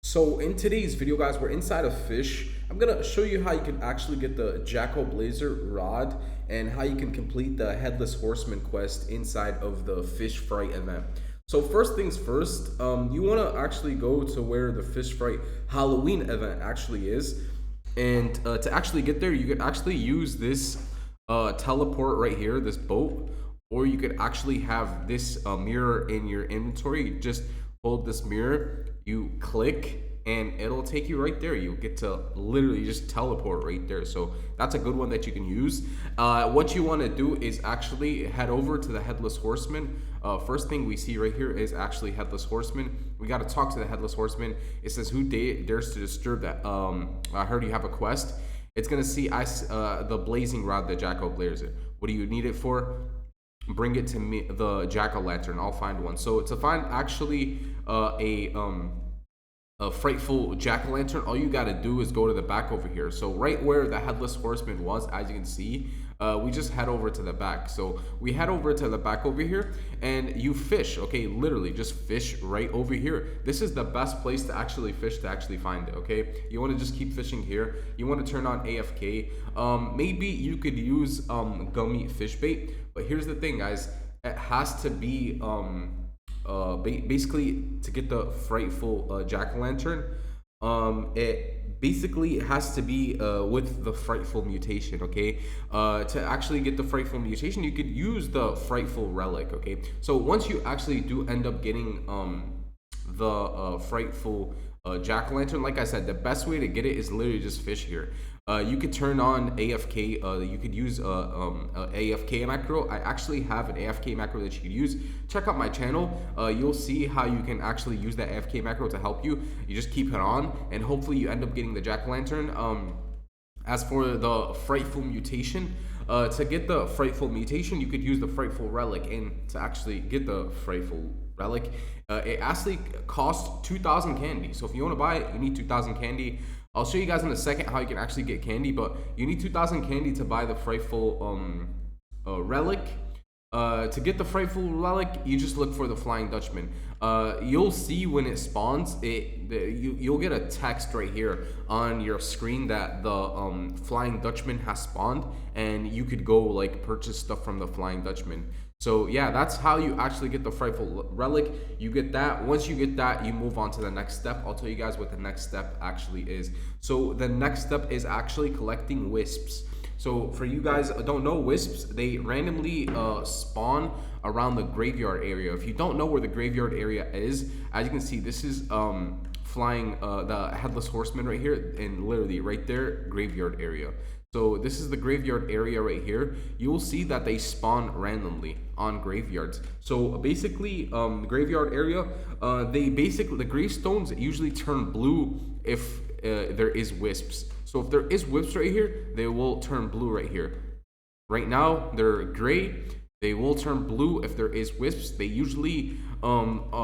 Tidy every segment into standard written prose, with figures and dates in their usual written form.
So in today's video, guys, we're inside of Fisch. I'm gonna show you how you can actually get the BLAZER rod and how you can complete the headless horseman quest inside of the FischFright event. So first things first, you want to actually go to where the FischFright Halloween event actually is, and to actually get there, you can actually use this teleport right here, this boat, or you could actually have this mirror in your inventory. You just hold this mirror, you click, and it'll take you right there. You get to literally just teleport right there. So that's a good one that you can use. What you want to do is actually head over to the headless horseman. First thing we see right here is actually headless horseman. We got to talk to the headless horseman. It says, who dares to disturb that? I heard you have a quest. It's gonna see the blazing rod, the BLAZER. What do you need it for? Bring it to me, the jack-o'-lantern. I'll find one. So to find actually a frightful jack-o'-lantern, all you got to do is go to the back over here. So right where the headless horseman was, as you can see, we just head over to the back. So we head over to the back over here and you fish. Okay, literally just fish right over here. This is the best place to actually fish, to actually find it. Okay, you want to just keep fishing here. You want to turn on AFK. Maybe you could use gummy fish bait, but here's the thing, guys. It has to be basically to get the frightful jack-o'-lantern, it basically has to be with the frightful mutation. Okay, to actually get the frightful mutation, you could use the frightful relic. Okay, so once you actually do end up getting the frightful jack-o'-lantern, like I said, the best way to get it is literally just fish here. You could turn on AFK. You could use AFK macro. I actually have an AFK macro that you could use. Check out my channel. You'll see how you can actually use that AFK macro to help you. You just keep it on, and hopefully you end up getting the jack-o'-lantern. As for the frightful mutation, to get the frightful mutation, you could use the frightful relic, and to actually get the frightful relic, it actually costs 2,000 candy. So if you want to buy it, you need 2,000 candy. I'll show you guys in a second how you can actually get candy, but you need 2,000 candy to buy the frightful relic. To get the frightful relic, you just look for the Flying Dutchman. You'll see when it spawns, you'll get a text right here on your screen that the Flying Dutchman has spawned, and you could go like purchase stuff from the Flying Dutchman. So yeah, that's how you actually get the frightful relic. You get that. Once you get that, you move on to the next step. I'll tell you guys what the next step actually is. So the next step is actually collecting wisps. So for you guys who don't know, wisps, they randomly spawn around the graveyard area. If you don't know where the graveyard area is, as you can see, this is flying the headless horseman right here, and literally right there, graveyard area. So this is the graveyard area right here. You will see that they spawn randomly on graveyards. So basically, the graveyard area, the gravestones usually turn blue if there is wisps. So if there is wisps right here, they will turn blue right here. Right now, they're gray. They will turn blue if there is wisps. They usually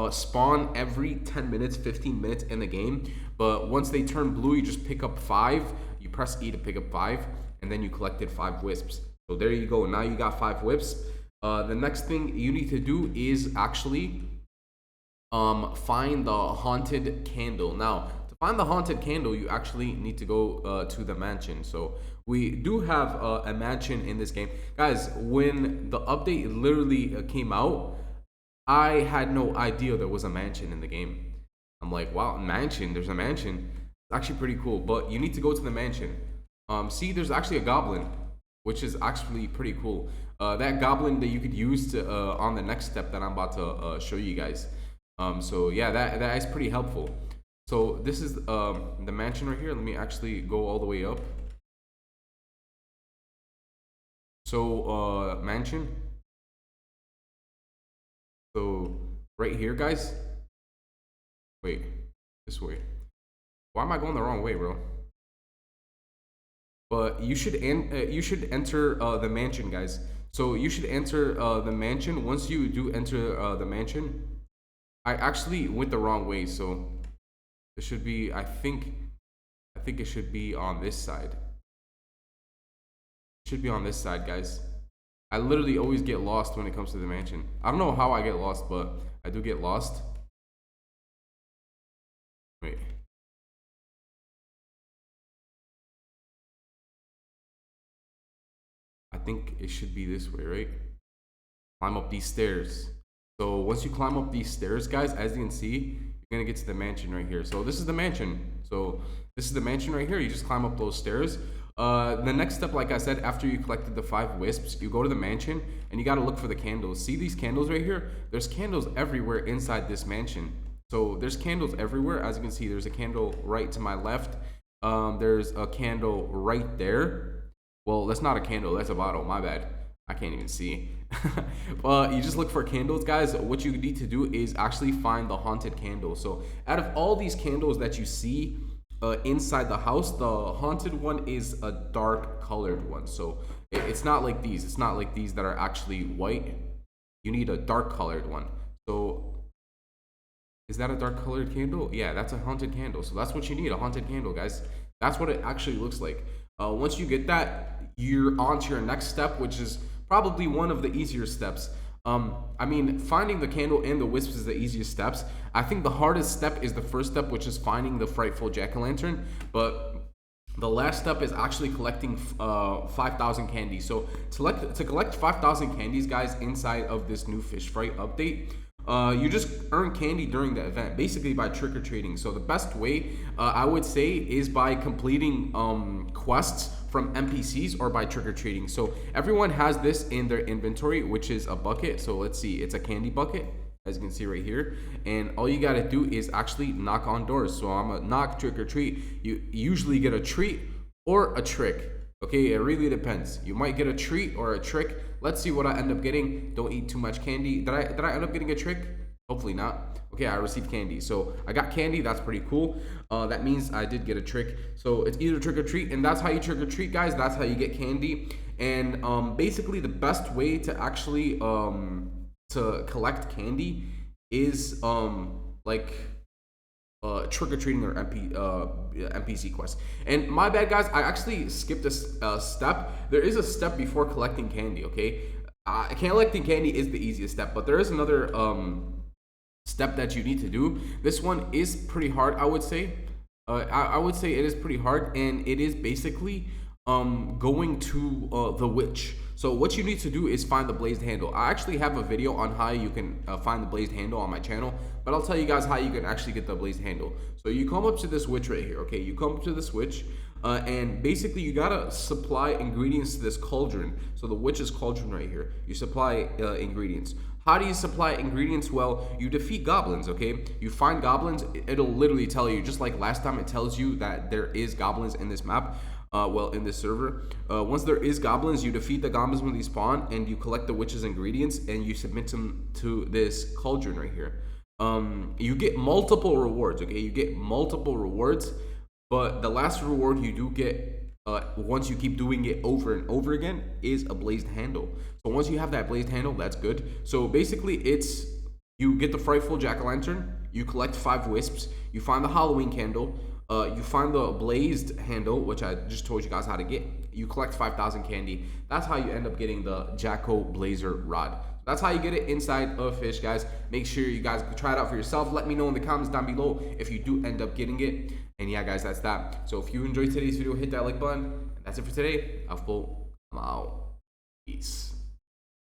spawn every 10 minutes, 15 minutes in the game. But once they turn blue, you just pick up 5. You press E to pick up 5, and then you collected 5 wisps. So there you go. Now you got 5 wisps. The next thing you need to do is actually find the haunted candle. Now, to find the haunted candle, you actually need to go to the mansion. So we do have a mansion in this game. Guys, when the update literally came out, I had no idea there was a mansion in the game. I'm like, wow, mansion, there's a mansion. It's actually pretty cool, but you need to go to the mansion. See, there's actually a goblin, which is actually pretty cool. That goblin that you could use to on the next step that I'm about to show you guys. So yeah, that is pretty helpful. So this is the mansion right here. Let me actually go all the way up. So mansion. So right here, guys. Wait, this way. Why am I going the wrong way, bro? But you should enter the mansion, guys. So you should enter the mansion. Once you do enter the mansion, I actually went the wrong way. So it should be, I think it should be on this side. It should be on this side, guys. I literally always get lost when it comes to the mansion. I don't know how I get lost, but I do get lost. Wait. think it should be this way, right? Climb up these stairs. So once you climb up these stairs, guys, as you can see, you're gonna get to the mansion right here. So this is the mansion. So this is the mansion right here. You just climb up those stairs. The next step, like I said, after you collected the 5 wisps, you go to the mansion and you gotta look for the candles. See these candles right here? There's candles everywhere inside this mansion. So there's candles everywhere. As you can see, there's a candle right to my left. There's a candle right there. Well, that's not a candle, that's a bottle, my bad. I can't even see. But you just look for candles, guys. What you need to do is actually find the haunted candle. So out of all these candles that you see inside the house, the haunted one is a dark colored one. So it's not like these. It's not like these that are actually white. You need a dark colored one. So is that a dark colored candle? Yeah, that's a haunted candle. So that's what you need, a haunted candle, guys. That's what it actually looks like. Once you get that, you're on to your next step, which is probably one of the easier steps. I mean, finding the candle and the wisps is the easiest steps. I think the hardest step is the first step, which is finding the frightful jack-o'-lantern. But the last step is actually collecting 5,000 candies. So to collect 5,000 candies, guys, inside of this new FischFright update, you just earn candy during the event, basically by trick-or-treating. So the best way, I would say, is by completing quests from NPCs or by trick-or-treating. So everyone has this in their inventory, which is a bucket. So let's see, it's a candy bucket, as you can see right here. And all you gotta do is actually knock on doors. So I'm gonna knock, trick-or-treat. You usually get a treat or a trick. Okay, it really depends. You might get a treat or a trick. Let's see what I end up getting. Don't eat too much candy. Did I end up getting a trick? Hopefully not. Okay, I received candy. So I got candy. That's pretty cool. That means I did get a trick. So it's either trick or treat, and that's how you trick or treat, guys. That's how you get candy. And basically, the best way to actually to collect candy is trick-or-treating or NPC quest. And my bad, guys, I actually skipped a step. There is a step before collecting candy, okay? Collecting candy is the easiest step, but there is another step that you need to do. This one is pretty hard, I would say. I would say it is pretty hard, and it is basically going to the witch. So what you need to do is find the blazed handle. I actually have a video on how you can find the blazed handle on my channel, but I'll tell you guys how you can actually get the blazed handle. So you come up to this witch right here, okay? You come up to this witch, and basically you gotta supply ingredients to this cauldron. So the witch's cauldron right here. You supply ingredients. How do you supply ingredients? Well, you defeat goblins, okay? You find goblins, it'll literally tell you, just like last time it tells you that there is goblins in this map. In this server, once there is goblins, you defeat the goblins when they spawn, and you collect the witch's ingredients, and you submit them to this cauldron right here. You get multiple rewards, okay? You get multiple rewards, but the last reward you do get, once you keep doing it over and over again, is a blazed handle. So once you have that blazed handle, that's good. So basically, it's you get the frightful jack-o'-lantern, you collect 5 wisps, you find the Halloween candle, you find the blazed handle, which I just told you guys how to get. You collect 5,000 candy. That's how you end up getting the Jacko-Blazer rod. That's how you get it inside of Fisch, guys. Make sure you guys try it out for yourself. Let me know in the comments down below if you do end up getting it. And yeah, guys, that's that. So if you enjoyed today's video, hit that like button. And that's it for today. AlphaBolt, I'm out. Peace.